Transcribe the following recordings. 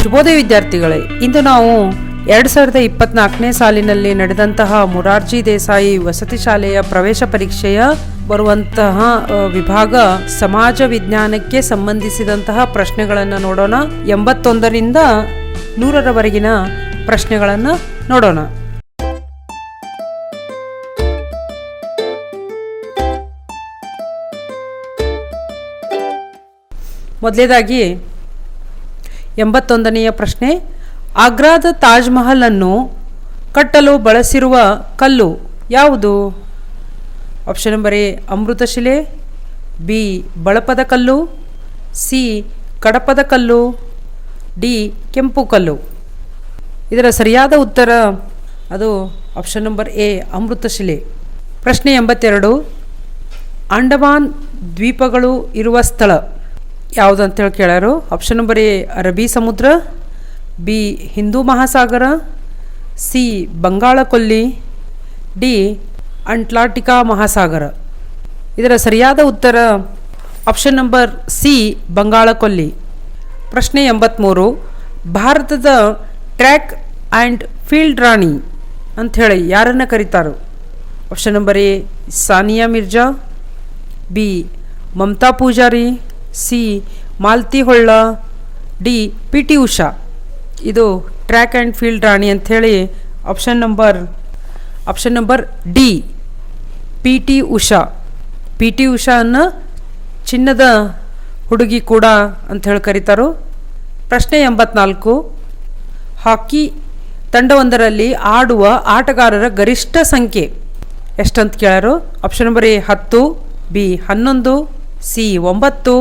ಶುಭೋದಯ ವಿದ್ಯಾರ್ಥಿಗಳೇ, ಇಂದು ನಾವು 2024ನೇ ಸಾಲಿನಲ್ಲಿ ನಡೆದಂತಹ ಮೊರಾರ್ಜಿ ದೇಸಾಯಿ ವಸತಿ ಶಾಲೆಯ ಪ್ರವೇಶ ಪರೀಕ್ಷೆಯ ಬರುವಂತಹ ವಿಭಾಗ ಸಮಾಜ ವಿಜ್ಞಾನಕ್ಕೆ ಸಂಬಂಧಿಸಿದಂತಹ ಪ್ರಶ್ನೆಗಳನ್ನು ನೋಡೋಣ. 81ರಿಂದ 100ರವರೆಗಿನ ಪ್ರಶ್ನೆಗಳನ್ನು ನೋಡೋಣ. ಮೊದಲೇದಾಗಿ 81ನೆಯ ಪ್ರಶ್ನೆ, ಆಗ್ರಾದ ತಾಜ್ ಮಹಲ್ ಅನ್ನು ಕಟ್ಟಲು ಬಳಸಿರುವ ಕಲ್ಲು ಯಾವುದು? ಆಪ್ಷನ್ ನಂಬರ್ ಎ ಅಮೃತಶಿಲೆ, ಬಿ ಬಳಪದ ಕಲ್ಲು, ಸಿ ಕಡಪದ ಕಲ್ಲು, ಡಿ ಕೆಂಪು ಕಲ್ಲು. ಇದರ ಸರಿಯಾದ ಉತ್ತರ ಅದು ಆಪ್ಷನ್ ನಂಬರ್ ಎ ಅಮೃತಶಿಲೆ. ಪ್ರಶ್ನೆ 82, ಅಂಡಮಾನ್ ದ್ವೀಪಗಳು ಇರುವ ಸ್ಥಳ ಯಾವುದಂತೇಳಿ ಕೇಳ್ಯಾರು. ಆಪ್ಷನ್ ನಂಬರ್ ಎ ಅರಬ್ಬಿ ಸಮುದ್ರ, ಬಿ ಹಿಂದೂ ಮಹಾಸಾಗರ, ಸಿ ಬಂಗಾಳ ಕೊಲ್ಲಿ, ಡಿ ಅಂಟ್ಲಾಂಟಿಕಾ ಮಹಾಸಾಗರ. ಇದರ ಸರಿಯಾದ ಉತ್ತರ ಆಪ್ಷನ್ ನಂಬರ್ ಸಿ ಬಂಗಾಳ ಕೊಲ್ಲಿ. ಪ್ರಶ್ನೆ 83, ಭಾರತದ ಟ್ರ್ಯಾಕ್ ಆ್ಯಂಡ್ ಫೀಲ್ಡ್ ರಾಣಿ ಅಂಥೇಳಿ ಯಾರನ್ನು ಕರೀತಾರೆ? Option number A Sania Mirza, B Mamata Poojari, C Malti Holla, D P T Usha. ಇದು ಟ್ರ್ಯಾಕ್ ಆ್ಯಂಡ್ ಫೀಲ್ಡ್ ರಾಣಿ ಅಂಥೇಳಿ option number D P T Usha. P T Usha ಅನ್ನು ಚಿನ್ನದ ಹುಡುಗಿ ಕೂಡ ಅಂಥೇಳಿ ಕರೀತಾರೆ. ಪ್ರಶ್ನೆ 84, ಹಾಕಿ ತಂಡವೊಂದರಲ್ಲಿ ಆಡುವ ಆಟಗಾರರ ಗರಿಷ್ಠ ಸಂಖ್ಯೆ ಎಷ್ಟಂತ ಕೇಳ್ಯಾರು. Option number A 10, B 11, C 9,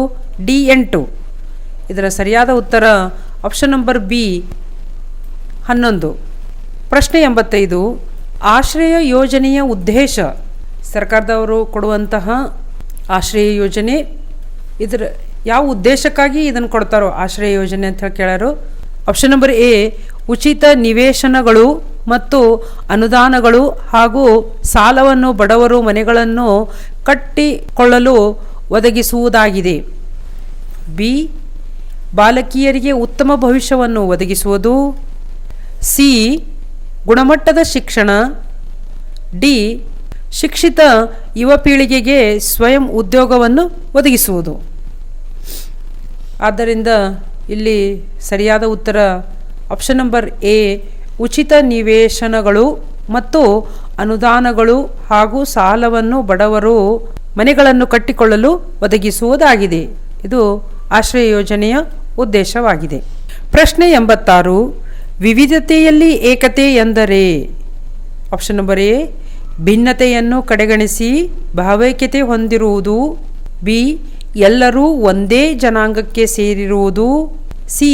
D 8. ಇದರ ಸರಿಯಾದ ಉತ್ತರ ಆಪ್ಷನ್ ನಂಬರ್ ಬಿ 11. ಪ್ರಶ್ನೆ 85, ಆಶ್ರಯ ಯೋಜನೆಯ ಉದ್ದೇಶ, ಸರ್ಕಾರದವರು ಕೊಡುವಂತಹ ಆಶ್ರಯ ಯೋಜನೆ, ಇದರ ಯಾವ ಉದ್ದೇಶಕ್ಕಾಗಿ ಇದನ್ನು ಕೊಡ್ತಾರೋ ಆಶ್ರಯ ಯೋಜನೆ ಅಂತ ಹೇಳಿ ಕೇಳ್ಯಾರು. ಆಪ್ಷನ್ ನಂಬರ್ ಎ ಉಚಿತ ನಿವೇಶನಗಳು ಮತ್ತು ಅನುದಾನಗಳು ಹಾಗೂ ಸಾಲವನ್ನು ಬಡವರು ಮನೆಗಳನ್ನು ಕಟ್ಟಿಕೊಳ್ಳಲು ಒದಗಿಸುವುದಾಗಿದೆ. ಬಿ ಬಾಲಕಿಯರಿಗೆ ಉತ್ತಮ ಭವಿಷ್ಯವನ್ನು ಒದಗಿಸುವುದು, ಸಿ ಗುಣಮಟ್ಟದ ಶಿಕ್ಷಣ, ಡಿ ಶಿಕ್ಷಿತ ಯುವ ಪೀಳಿಗೆಗೆ ಸ್ವಯಂ ಉದ್ಯೋಗವನ್ನು ಒದಗಿಸುವುದು. ಆದ್ದರಿಂದ ಇಲ್ಲಿ ಸರಿಯಾದ ಉತ್ತರ ಆಪ್ಷನ್ ನಂಬರ್ ಎ ಉಚಿತ ನಿವೇಶನಗಳು ಮತ್ತು ಅನುದಾನಗಳು ಹಾಗೂ ಸಾಲವನ್ನು ಬಡವರು ಮನೆಗಳನ್ನು ಕಟ್ಟಿಕೊಳ್ಳಲು ಒದಗಿಸುವುದಾಗಿದೆ. ಇದು ಆಶ್ರಯ ಯೋಜನೆಯ ಉದ್ದೇಶವಾಗಿದೆ. ಪ್ರಶ್ನೆ 86, ವಿವಿಧತೆಯಲ್ಲಿ ಏಕತೆ ಎಂದರೆ? ಆಪ್ಷನ್ ನಂಬರ್ ಎ ಭಿನ್ನತೆಯನ್ನು ಕಡೆಗಣಿಸಿ ಭಾವೈಕ್ಯತೆ ಹೊಂದಿರುವುದು, ಬಿ ಎಲ್ಲರೂ ಒಂದೇ ಜನಾಂಗಕ್ಕೆ ಸೇರಿರುವುದು, ಸಿ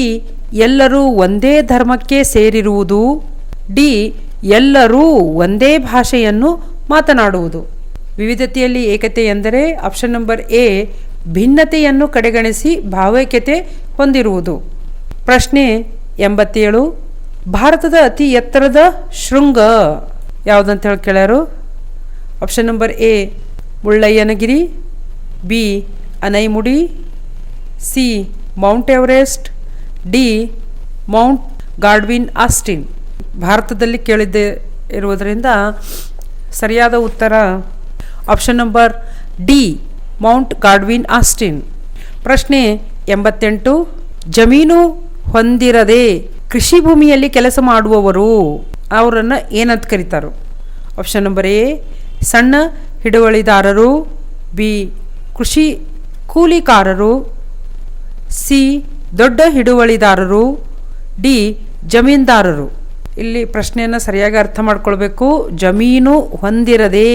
ಎಲ್ಲರೂ ಒಂದೇ ಧರ್ಮಕ್ಕೆ ಸೇರಿರುವುದು, ಡಿ ಎಲ್ಲರೂ ಒಂದೇ ಭಾಷೆಯನ್ನು ಮಾತನಾಡುವುದು. ವಿವಿಧತೆಯಲ್ಲಿ ಏಕತೆ ಎಂದರೆ ಆಪ್ಷನ್ ನಂಬರ್ ಎ ಭಿನ್ನತೆಯನ್ನು ಕಡೆಗಣಿಸಿ ಭಾವೈಕ್ಯತೆ ಹೊಂದಿರುವುದು. ಪ್ರಶ್ನೆ 87, ಭಾರತದ ಅತಿ ಎತ್ತರದ ಶೃಂಗ ಯಾವುದಂತ ಹೇಳಿ ಕೇಳ್ಯಾರು. Option number A Mullayanagiri, B Anaimudi, C Mount Everest, D Mount Godwin Austen. ಭಾರತದಲ್ಲಿ ಕೇಳಿದ್ದೇ ಇರುವುದರಿಂದ ಸರಿಯಾದ ಉತ್ತರ option number D Mount Godwin Austen. ಪ್ರಶ್ನೆ 88, ಜಮೀನು ಹೊಂದಿರದೆ ಕೃಷಿ ಭೂಮಿಯಲ್ಲಿ ಕೆಲಸ ಮಾಡುವವರು ಅವರನ್ನು ಏನಂತ ಕರೀತಾರೆ? ಆಪ್ಷನ್ ನಂಬರ್ ಎ ಸಣ್ಣ ಹಿಡುವಳಿದಾರರು, ಬಿ ಕೃಷಿ ಕೂಲಿಕಾರರು, ಸಿ ದೊಡ್ಡ ಹಿಡುವಳಿದಾರರು, ಡಿ ಜಮೀನ್ದಾರರು. ಇಲ್ಲಿ ಪ್ರಶ್ನೆಯನ್ನು ಸರಿಯಾಗಿ ಅರ್ಥ ಮಾಡ್ಕೊಳ್ಬೇಕು. ಜಮೀನು ಹೊಂದಿರದೆ,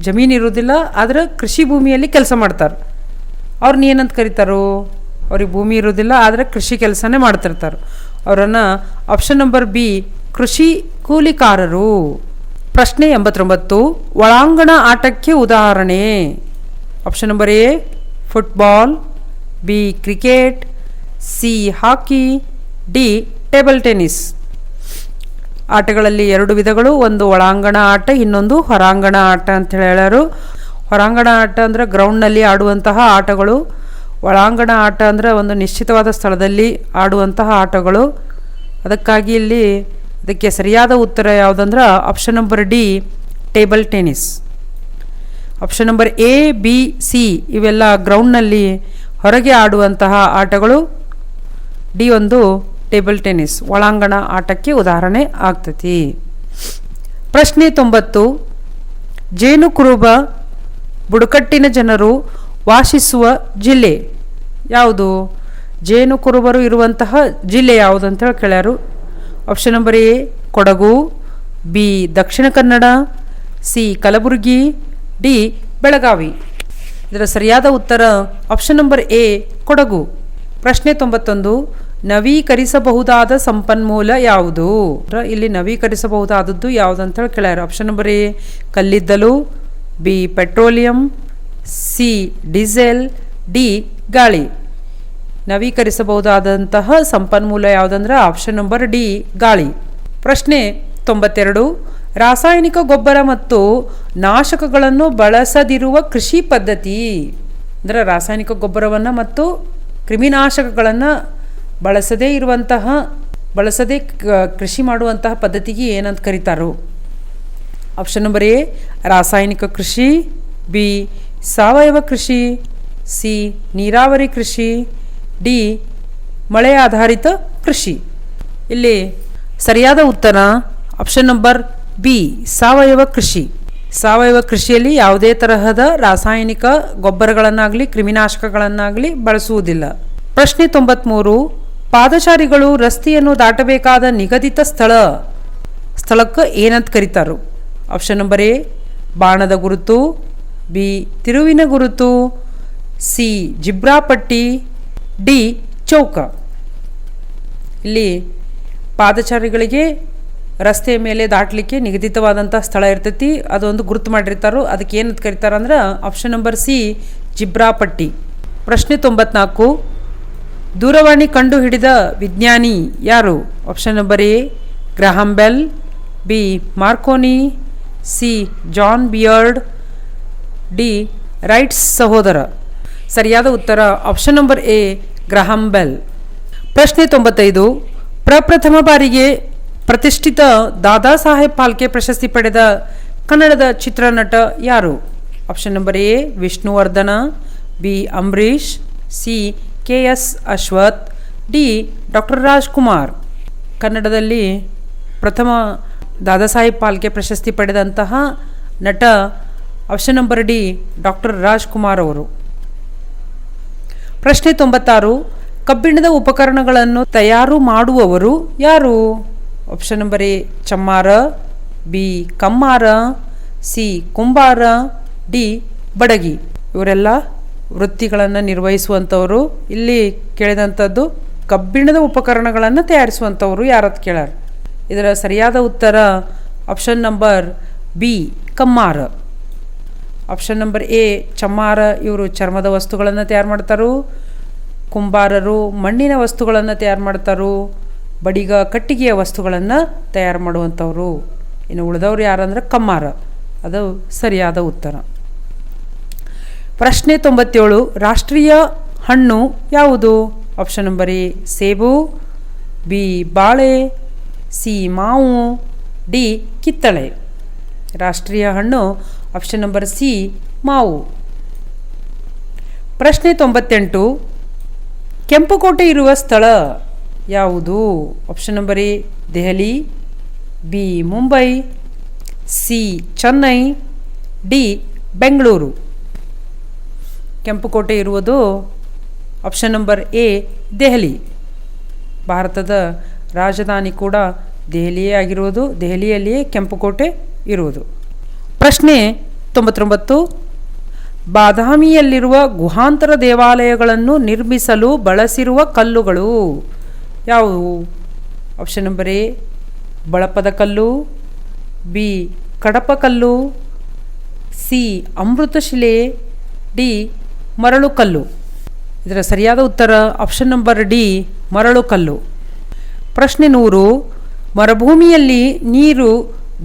ಜಮೀನು ಇರೋದಿಲ್ಲ ಆದರೆ ಕೃಷಿ ಭೂಮಿಯಲ್ಲಿ ಕೆಲಸ ಮಾಡ್ತಾರೆ, ಅವ್ರನ್ನ ಏನಂತ ಕರೀತಾರೋ? ಅವ್ರಿಗೆ ಭೂಮಿ ಇರೋದಿಲ್ಲ ಆದರೆ ಕೃಷಿ ಕೆಲಸನೇ ಮಾಡ್ತಿರ್ತಾರೆ, ಅವರನ್ನು ಆಪ್ಷನ್ ನಂಬರ್ ಬಿ ಕೃಷಿ ಕೂಲಿಕಾರರು. ಪ್ರಶ್ನೆ 89, ಒಳಾಂಗಣ ಆಟಕ್ಕೆ ಉದಾಹರಣೆ. Option number A football, B cricket, C hockey, D table tennis. ಆಟಗಳಲ್ಲಿ 2 ವಿಧಗಳು, ಒಂದು ಒಳಾಂಗಣ ಆಟ, ಇನ್ನೊಂದು ಹೊರಾಂಗಣ ಆಟ ಅಂತ ಹೇಳರು. ಹೊರಾಂಗಣ ಆಟ ಅಂದರೆ ಗ್ರೌಂಡ್ನಲ್ಲಿ ಆಡುವಂತಹ ಆಟಗಳು, ಒಳಾಂಗಣ ಆಟ ಅಂದರೆ ಒಂದು ನಿಶ್ಚಿತವಾದ ಸ್ಥಳದಲ್ಲಿ ಆಡುವಂತಹ ಆಟಗಳು. ಅದಕ್ಕಾಗಿ ಇಲ್ಲಿ ಇದಕ್ಕೆ ಸರಿಯಾದ ಉತ್ತರ ಯಾವುದಂದ್ರೆ option number D, table tennis. Option number A, B, C ಇವೆಲ್ಲ ಗ್ರೌಂಡ್ನಲ್ಲಿ ಹೊರಗೆ ಆಡುವಂತಹ ಆಟಗಳು. ಡಿ ಒಂದು ಟೇಬಲ್ ಟೆನ್ನಿಸ್ ಒಳಾಂಗಣ ಆಟಕ್ಕೆ ಉದಾಹರಣೆ ಆಗ್ತತಿ. ಪ್ರಶ್ನೆ 90. ಜೇನುಕುರುಬ ಬುಡಕಟ್ಟಿನ ಜನರು ವಾಸಿಸುವ ಜಿಲ್ಲೆ ಯಾವುದು? ಜೇನುಕುರುಬರು ಇರುವಂತಹ ಜಿಲ್ಲೆ ಯಾವುದು ಅಂತ ಹೇಳಿ ಕೇಳ್ಯಾರು. Option number A Kodagu, B Dakshina Kannada, C Kalaburagi, D Belagavi. ಇದರ ಸರಿಯಾದ ಉತ್ತರ ಆಪ್ಷನ್ ನಂಬರ್ ಎ ಕೊಡಗು. ಪ್ರಶ್ನೆ 91. ನವೀಕರಿಸಬಹುದಾದ ಸಂಪನ್ಮೂಲ ಯಾವುದು? ಇಲ್ಲಿ ನವೀಕರಿಸಬಹುದಾದದ್ದು ಯಾವುದು ಅಂತ ಹೇಳಿ ಕೇಳ್ಯಾರ. ಆಪ್ಷನ್ ನಂಬರ್ ಎ ಕಲ್ಲಿದ್ದಲು, B petroleum, C diesel, D ಗಾಳಿ. ನವೀಕರಿಸಬಹುದಾದಂತಹ ಸಂಪನ್ಮೂಲ ಯಾವುದಂದ್ರೆ ಆಪ್ಷನ್ ನಂಬರ್ ಡಿ ಗಾಳಿ. ಪ್ರಶ್ನೆ 92. ರಾಸಾಯನಿಕ ಗೊಬ್ಬರ ಮತ್ತು ನಾಶಕಗಳನ್ನು ಬಳಸದಿರುವ ಕೃಷಿ ಪದ್ಧತಿ ಅಂದರೆ ರಾಸಾಯನಿಕ ಗೊಬ್ಬರವನ್ನು ಮತ್ತು ಕ್ರಿಮಿನಾಶಕಗಳನ್ನು ಬಳಸದೇ ಕೃಷಿ ಮಾಡುವಂತಹ ಪದ್ಧತಿಗೆ ಏನಂತ ಕರೀತಾರೋ? ಆಪ್ಷನ್ ನಂಬರ್ ಎ ರಾಸಾಯನಿಕ ಕೃಷಿ, ಬಿ ಸಾವಯವ ಕೃಷಿ, ಸಿ ನೀರಾವರಿ ಕೃಷಿ, ಡಿ ಮಳೆ ಆಧಾರಿತ ಕೃಷಿ. ಇಲ್ಲಿ ಸರಿಯಾದ ಉತ್ತರ ಆಪ್ಷನ್ ನಂಬರ್ ಬಿ ಸಾವಯವ ಕೃಷಿ. ಸಾವಯವ ಕೃಷಿಯಲ್ಲಿ ಯಾವುದೇ ತರಹದ ರಾಸಾಯನಿಕ ಗೊಬ್ಬರಗಳನ್ನಾಗಲಿ ಕ್ರಿಮಿನಾಶಕಗಳನ್ನಾಗಲಿ ಬಳಸುವುದಿಲ್ಲ. ಪ್ರಶ್ನೆ 93. ಪಾದಚಾರಿಗಳು ರಸ್ತೆಯನ್ನು ದಾಟಬೇಕಾದ ನಿಗದಿತ ಸ್ಥಳಕ್ಕೆ ಏನಂತ ಕರೀತಾರೋ? ಆಪ್ಷನ್ ನಂಬರ್ ಎ ಬಾಣದ ಗುರುತು, ಬಿ ತಿರುವಿನ ಗುರುತು, ಸಿ ಜಿಬ್ರಾಪಟ್ಟಿ, ಡಿ ಚೌಕ. ಇಲ್ಲಿ ಪಾದಚಾರಿಗಳಿಗೆ ರಸ್ತೆಯ ಮೇಲೆ ದಾಟಲಿಕ್ಕೆ ನಿಗದಿತವಾದಂಥ ಸ್ಥಳ ಇರ್ತೈತಿ, ಅದೊಂದು ಗುರುತು ಮಾಡಿರ್ತಾರೋ, ಅದಕ್ಕೆ ಏನಂತ ಕರೀತಾರೆ ಅಂದ್ರೆ ಆಪ್ಷನ್ ನಂಬರ್ ಸಿ ಜಿಬ್ರಾಪಟ್ಟಿ. ಪ್ರಶ್ನೆ 94. ದೂರವಾಣಿ ಕಂಡುಹಿಡಿದ ವಿಜ್ಞಾನಿ ಯಾರು? Option number A Graham Bell, B Marconi, C John Baird, D Wrights ಸಹೋದರ. ಸರಿಯಾದ ಉತ್ತರ option number A Graham Bell. ಪ್ರಶ್ನೆ 95. ಪ್ರಪ್ರಥಮ ಬಾರಿಗೆ ಪ್ರತಿಷ್ಠಿತ ದಾದಾ ಸಾಹೇಬ್ ಫಾಲ್ಕೆ ಪ್ರಶಸ್ತಿ ಪಡೆದ ಕನ್ನಡದ ಚಿತ್ರನಟ ಯಾರು? Option number A Vishnuvardhan, B Ambareesh, C K S. Ashwath, D doctor Rajkumar. ಕನ್ನಡದಲ್ಲಿ ಪ್ರಥಮ ದಾದಾ ಸಾಹೇಬ್ ಫಾಲ್ಕೆ ಪ್ರಶಸ್ತಿ ಪಡೆದಂತಹ ನಟ option number D doctor Rajkumar ಅವರು. ಪ್ರಶ್ನೆ 96. ಕಬ್ಬಿಣದ ಉಪಕರಣಗಳನ್ನು ತಯಾರು ಮಾಡುವವರು ಯಾರು? ಆಪ್ಷನ್ ನಂಬರ್ ಎ ಚಮ್ಮಾರ, ಬಿ ಕಮ್ಮಾರ, ಸಿ ಕುಂಬಾರ, ಡಿ ಬಡಗಿ. ಇವರೆಲ್ಲ ವೃತ್ತಿಗಳನ್ನು ನಿರ್ವಹಿಸುವಂಥವರು. ಇಲ್ಲಿ ಕೇಳಿದಂಥದ್ದು ಕಬ್ಬಿಣದ ಉಪಕರಣಗಳನ್ನು ತಯಾರಿಸುವಂಥವರು ಯಾರತ್ ಕೇಳ್ಯಾರ. ಇದರ ಸರಿಯಾದ ಉತ್ತರ ಆಪ್ಷನ್ ನಂಬರ್ ಬಿ ಕಮ್ಮಾರ. ಆಪ್ಷನ್ ನಂಬರ್ ಎ ಚಮ್ಮಾರ ಇವರು ಚರ್ಮದ ವಸ್ತುಗಳನ್ನು ತಯಾರು ಮಾಡ್ತಾರೋ, ಕುಂಬಾರರು ಮಣ್ಣಿನ ವಸ್ತುಗಳನ್ನು ತಯಾರು ಮಾಡ್ತಾರೋ, ಬಡಿಗ ಕಟ್ಟಿಗೆಯ ವಸ್ತುಗಳನ್ನು ತಯಾರು ಮಾಡುವಂಥವ್ರು. ಇನ್ನು ಉಳಿದವರು ಯಾರಂದ್ರೆ ಕಮ್ಮಾರ. ಅದು ಸರಿಯಾದ ಉತ್ತರ. ಪ್ರಶ್ನೆ 97. ರಾಷ್ಟ್ರೀಯ ಹಣ್ಣು ಯಾವುದು? ಆಪ್ಷನ್ ನಂಬರ್ ಎ ಸೇಬು, ಬಿ ಬಾಳೆ, ಸಿ ಮಾವು, ಡಿ ಕಿತ್ತಳೆ. ರಾಷ್ಟ್ರೀಯ ಹಣ್ಣು ಆಪ್ಷನ್ ನಂಬರ್ ಸಿ ಮಾವು. ಪ್ರಶ್ನೆ 98. ಕೆಂಪುಕೋಟೆ ಇರುವ ಸ್ಥಳ ಯಾವುದು? Option number A Delhi, B Mumbai, C Chennai, D Bengaluru. ಕೆಂಪುಕೋಟೆ ಇರುವುದು ಆಪ್ಷನ್ ನಂಬರ್ ಎ ದೆಹಲಿ. ಭಾರತದ ರಾಜಧಾನಿ ಕೂಡ ದೆಹಲಿಯೇ ಆಗಿರುವುದು, ದೆಹಲಿಯಲ್ಲಿಯೇ ಕೆಂಪುಕೋಟೆ ಇರುವುದು. ಪ್ರಶ್ನೆ 99. ಬಾದಾಮಿಯಲ್ಲಿರುವ ಗುಹಾಂತರ ದೇವಾಲಯಗಳನ್ನು ನಿರ್ಮಿಸಲು ಬಳಸಿರುವ ಕಲ್ಲುಗಳು ಯಾವುವು? ಆಪ್ಷನ್ ನಂಬರ್ ಎ ಬಳಪದ ಕಲ್ಲು, ಬಿ ಕಡಪ ಕಲ್ಲು, ಸಿ ಅಮೃತಶಿಲೆ, ಡಿ ಮರಳು ಕಲ್ಲು. ಇದರ ಸರಿಯಾದ ಉತ್ತರ ಆಪ್ಷನ್ ನಂಬರ್ ಡಿ ಮರಳು ಕಲ್ಲು. ಪ್ರಶ್ನೆ 100. ಮರುಭೂಮಿಯಲ್ಲಿ ನೀರು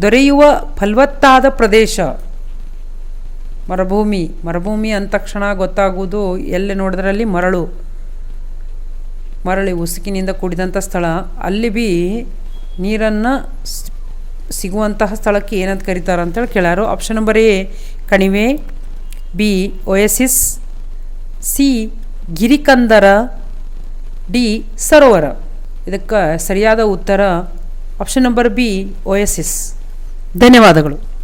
ದೊರೆಯುವ ಫಲವತ್ತಾದ ಪ್ರದೇಶ ಮರುಭೂಮಿ ಅಂದ ತಕ್ಷಣ ಗೊತ್ತಾಗುವುದು ಎಲ್ಲಿ ನೋಡಿದ್ರಲ್ಲಿ ಮರಳಿ ಉಸುಕಿನಿಂದ ಕೂಡಿದಂಥ ಸ್ಥಳ. ಅಲ್ಲಿ ಬಿ ನೀರನ್ನು ಸಿಗುವಂತಹ ಸ್ಥಳಕ್ಕೆ ಏನಂತ ಕರೀತಾರೆ ಅಂತೇಳಿ ಕೇಳ್ಯಾರು. ಆಪ್ಷನ್ ನಂಬರ್ ಎ ಕಣಿವೆ, ಬಿ ಒಯಸಿಸ್, ಸಿ ಗಿರಿಕಂದರ, ಡಿ ಸರೋವರ. ಇದಕ್ಕೆ ಸರಿಯಾದ ಉತ್ತರ ಆಪ್ಷನ್ ನಂಬರ್ ಬಿ ಒಯಸಿಸ್. ಧನ್ಯವಾದಗಳು.